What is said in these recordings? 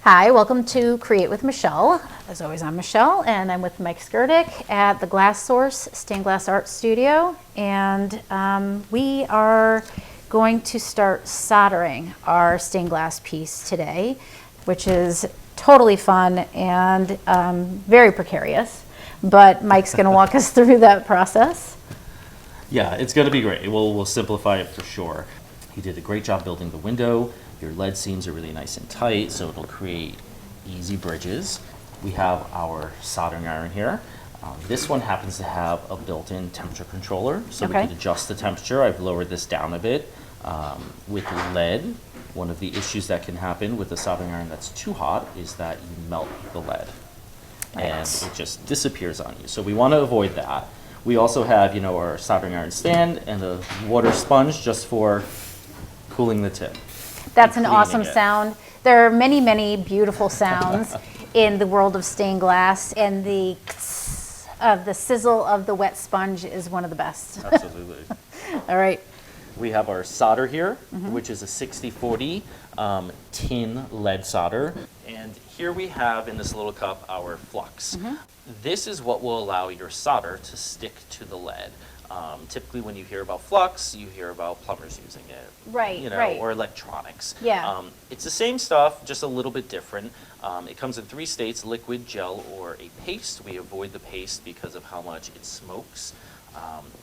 Hi, welcome to Create with Michele. As always, I'm Michele, and I'm with Mike Skirdick at the Glass Source Stained Glass Art Studio, and we are going to start soldering our stained glass piece today, which is totally fun and very precarious, but Mike's going to walk us through that process. Yeah, it's going to be great. We'll simplify it for sure. He did a great job building the window. Your lead seams are really nice and tight, so it'll create easy bridges. We have our soldering iron here. This one happens to have a built-in temperature controller, so we can adjust the temperature. I've lowered this down a bit. With lead, one of the issues that can happen with the soldering iron that's too hot is that you melt the lead, and it just disappears on you. So we want to avoid that. We also have, our soldering iron stand and a water sponge just for cooling the tip. That's an awesome sound. There are many, many beautiful sounds in the world of stained glass, and the sizzle of the wet sponge is one of the best. Absolutely. All right. We have our solder here, which is a 60-40 tin lead solder. And here we have in this little cup our flux. This is what will allow your solder to stick to the lead. Typically when you hear about flux, you hear about plumbers using it. Right, or electronics. Yeah. It's the same stuff, just a little bit different. It comes in 3 states: liquid, gel, or a paste. We avoid the paste because of how much it smokes.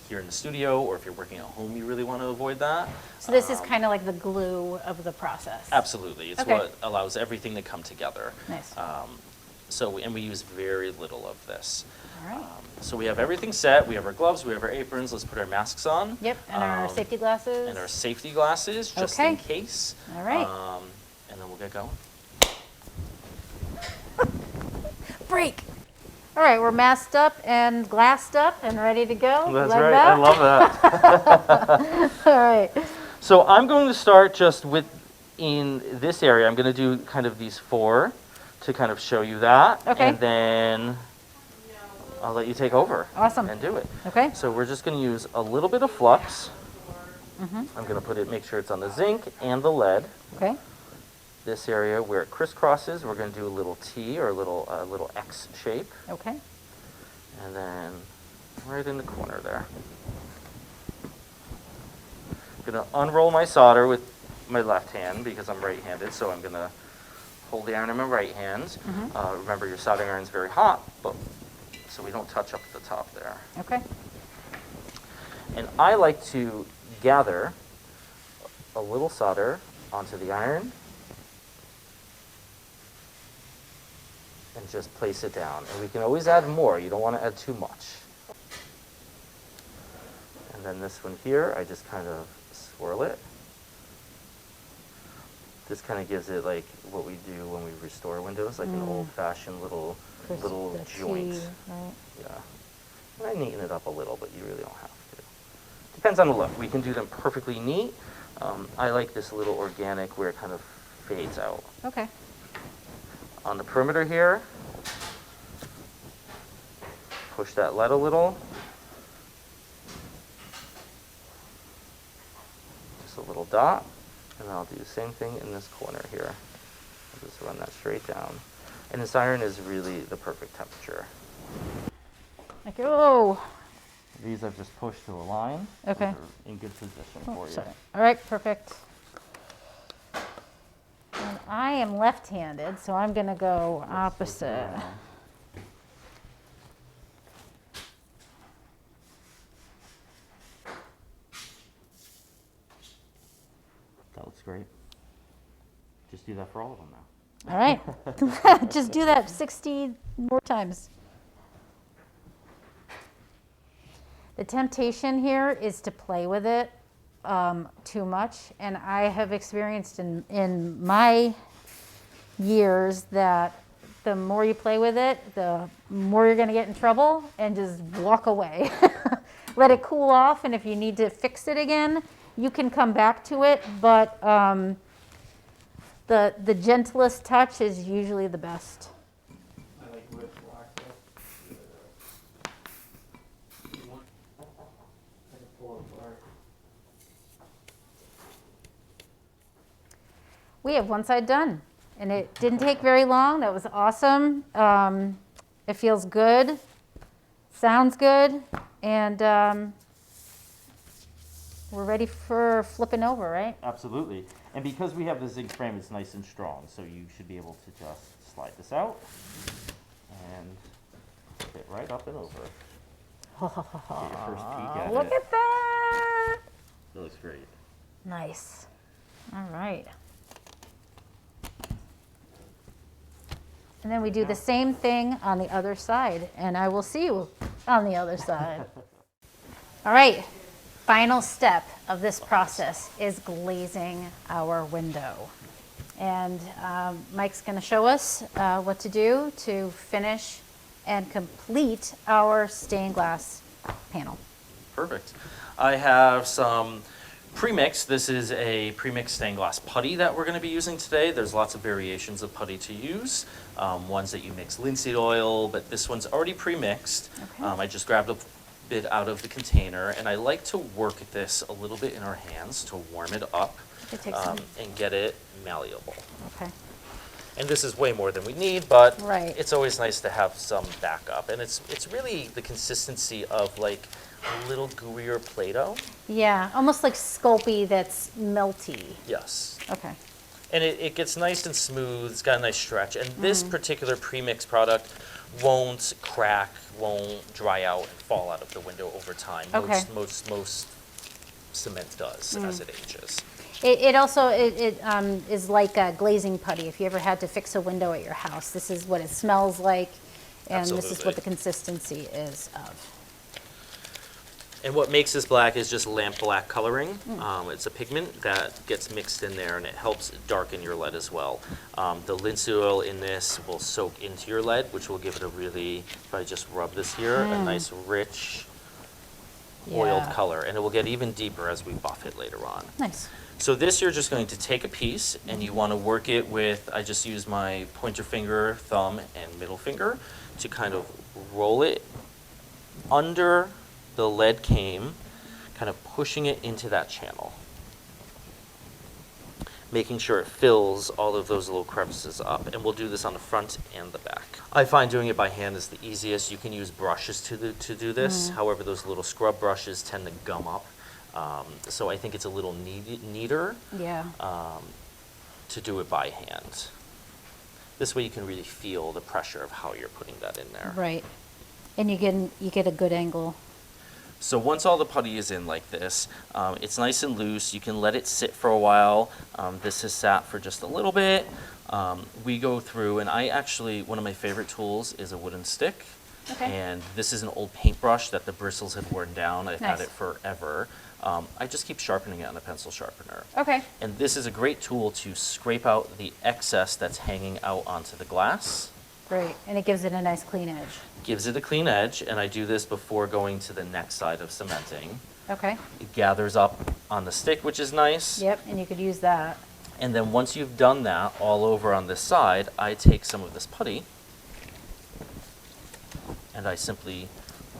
Here in the studio, or if you're working at home, you really want to avoid that. So this is kind of like the glue of the process. Absolutely. It's what allows everything to come together. Nice. And we use very little of this. All right. So we have everything set. We have our gloves, we have our aprons. Let's put our masks on. Yep, and our safety glasses. And our safety glasses, just in case. All right. And then we'll get going. Break. All right, we're masked up and glassed up and ready to go. That's right. I love that. All right. So I'm going to start just in this area. I'm going to do kind of these 4 to kind of show you that. Okay. And then I'll let you take over. Awesome. And do it. Okay. So we're just going to use a little bit of flux. I'm going to make sure it's on the zinc and the lead. Okay. This area where it crisscrosses, we're going to do a little T or a little X shape. Okay. And then right in the corner there. I'm going to unroll my solder with my left hand because I'm right-handed, so I'm going to hold the iron in my right hand. Remember, your soldering iron is very hot, so we don't touch up the top there. Okay. And I like to gather a little solder onto the iron and just place it down. And we can always add more. You don't want to add too much. And then this one here, I just kind of swirl it. This kind of gives it like what we do when we restore windows, like an old-fashioned little joint. Right. Yeah. And I neaten it up a little, but you really don't have to. Depends on the look. We can do them perfectly neat. I like this little organic where it kind of fades out. Okay. On the perimeter here, push that lead a little. Just a little dot. And I'll do the same thing in this corner here. I'll just run that straight down. And this iron is really the perfect temperature. Like, oh. These I've just pushed to a line. Okay. Those are in good position for you. Sorry. All right, perfect. And I am left-handed, so I'm going to go opposite. That looks great. Just do that for all of them now. All right. Just do that 60 more times. The temptation here is to play with it too much, and I have experienced in my years that the more you play with it, the more you're going to get in trouble, and just walk away. Let it cool off, and if you need to fix it again, you can come back to it, but the gentlest touch is usually the best. I like wood block We have one side done, and it didn't take very long. That was awesome. It feels good, sounds good, and we're ready for flipping over, right? Absolutely. And because we have the zinc frame, it's nice and strong, so you should be able to just slide this out and fit right up and over. Get your first peek at Look it. at that. It looks great. Nice. All right. And then we do the same thing on the other side, and I will see you on the other side. All right. Final step of this process is glazing our window. And Mike's going to show us what to do to finish and complete our stained glass panel. Perfect. I have some premix. This is a premix stained glass putty that we're going to be using today. There's lots of variations of putty to use. Ones that you mix linseed oil, but this one's already premixed. Okay. I just grabbed a bit out of the container, and I like to work this a little bit in our hands to warm it up It takes some. and get it malleable. Okay. And this is way more than we need, but Right. it's always nice to have some backup. And it's really the consistency of like a little gooier Play-Doh. Yeah, almost like Sculpey that's melty. Yes. Okay. And it gets nice and smooth, it's got a nice stretch. And this particular premix product won't crack, won't dry out and fall out of the window over time. Okay. Most cement does as it ages. It also is like a glazing putty. If you ever had to fix a window at your house, this is what it smells like, and this is Absolutely. what the consistency is of. And what makes this black is just lamp black coloring. It's a pigment that gets mixed in there, and it helps darken your lead as well. The linseed oil in this will soak into your lead, which will give it a really, if I just rub this here, a nice rich oiled Yeah. color. And it will get even deeper as we buff it later on. Nice. So this you're just going to take a piece, and you want to work it with, I just use my pointer finger, thumb, and middle finger to kind of roll it under the lead came, kind of pushing it into that channel, making sure it fills all of those little crevices up. And we'll do this on the front and the back. I find doing it by hand is the easiest. You can use brushes to do this. However, those little scrub brushes tend to gum up. So I think it's a little neater Yeah. to do it by hand. This way you can really feel the pressure of how you're putting that in there. Right. And you get a good angle. So once all the putty is in like this, it's nice and loose. You can let it sit for a while. This has sat for just a little bit. We go through, and one of my favorite tools is a wooden stick. Okay. And this is an old paintbrush that the bristles have worn down. I've had Nice. it forever. I just keep sharpening it on a pencil sharpener. Okay. And this is a great tool to scrape out the excess that's hanging out onto the glass. Great. And it gives it a nice clean edge. Gives it a clean edge, and I do this before going to the next side of cementing. Okay. It gathers up on the stick, which is nice. Yep. And you could use that. And then once you've done that all over on this side, I take some of this putty and I simply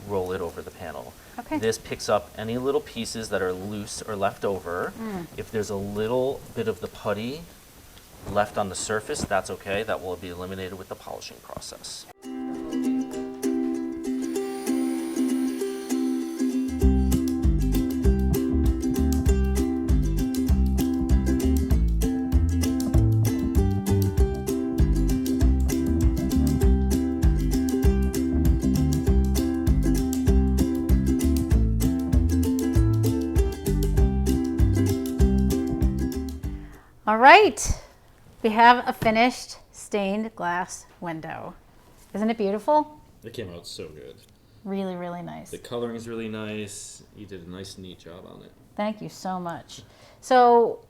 roll it over the panel. Okay. This picks up any little pieces that are loose or left over. If there's a little bit of the putty left on the surface, that's okay. That will be eliminated with the polishing process. All right. We have a finished stained glass window. Isn't it beautiful? It came out so good. Really, really nice. The coloring is really nice. You did a nice, neat job on it. Thank you so much. So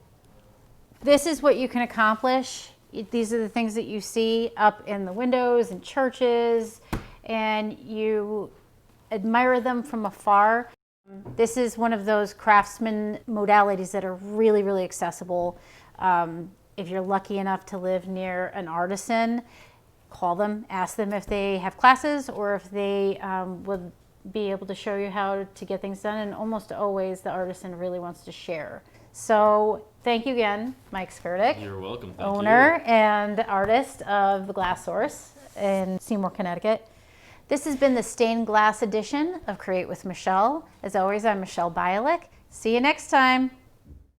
this is what you can accomplish. These are the things that you see up in the windows in churches, and you admire them from afar. This is one of those craftsman modalities that are really, really accessible. If you're lucky enough to live near an artisan, call them, ask them if they have classes or if they would be able to show you how to get things done. And almost always the artisan really wants to share. So Thank you again, Mike Skurdick. You're welcome. Thank Owner and artist of the Glass Source in Seymour, Connecticut. This has been the stained glass edition of Create with Michele. As always, I'm Michele Bialik. See you next time.